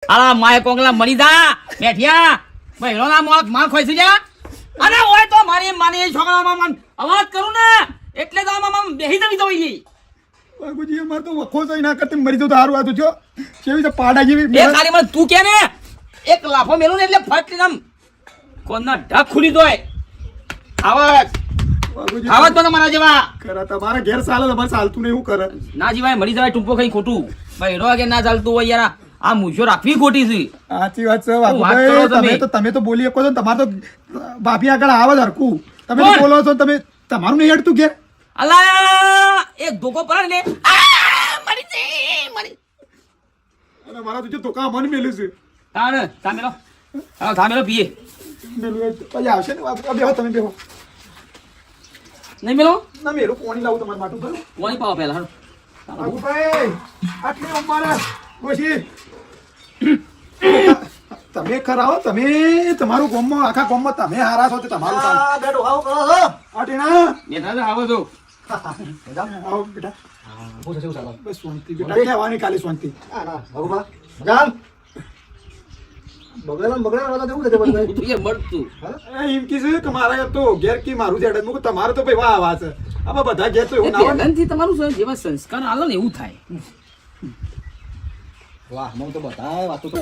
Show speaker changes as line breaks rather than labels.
આલા my કોંગલા મરી જા બેઠિયા બહેરો ના મોત માં ખોઈ છે જા અરે ઓય તો મારી માની છોકરામાં અવાજ કરું ને એટલે તો આમાં બેહી જવી જોઈએ
બાપુજી અમાર તો વખો સહી ના કરતે મરી જતો હારું આતું છો કેવી છે પાડા જેવી
એ ખાલી મને તું કે ને એક લાફો મેલું ને એટલે ફટ આમ કોના ઢાક ખુલી દોય આવાજ
બાપુજી
આવાજ તો મારા જેવા
ખરા તમારા ઘેર ચાલે તમારે ચાલતું નહીં હું કરે
ના જીવાય મરી જવાય ટૂંપો કઈ ખોટું ભાઈ રો કે ના ચાલતું હોય યાર આ મૂછો રાખવી ખોટી છે
સાચી વાત છે
વાત કરો
બાપુભાઈ
તમે.
તમે તો બોલી શકો છો ને તમારે તો બાપી આગળ આવે જ હરખું તમે તો
કોણ?
બોલો છો ને તમે તમારું નહીં હેડતું ઘેર
અલા એક ધોકો પડે ને મરી મરી
અને મારા તુજે ધોકા મન મેલ્યું છે
તાને તામેલો હા તામેલો પીએ
મેલું એ પછી આવશે ને બાપુ બેહો તમે બેહો
નહીં મેલો
ના મેલું પાણી લાવું તમારે માટું ભરો
કોની પાવ પહેલા હાલો
બાપુભાઈ આટલી ઉંમરે ડોશી તમે ખરા હો તમે તમારું ગામમાં આખા ગામમાં તમે હારા છો તે તમારું કામ
બેઠો આવો કરો છો
આ ટીણા
બેઠા આવો છો
આવો બેટા
હું છે ચાલો
બસ શાંતિ બેટા કહેવાની ખાલી શાંતિ
ના ભગવા જાન બગડેલા જેવું છે બધું
તું એ મળતું
એમ કીધું કે મારા તો ઘેર કી મારું જેડ મૂક તમારું તો ભાઈ વાહ વાહ છે આમાં બધા ઘેર તો એવું ના હોય ને.
પહેલાંથી તમારું જેવા સંસ્કાર આલો ને એવું થાય
વાહ મને તો બતાય વાતો તો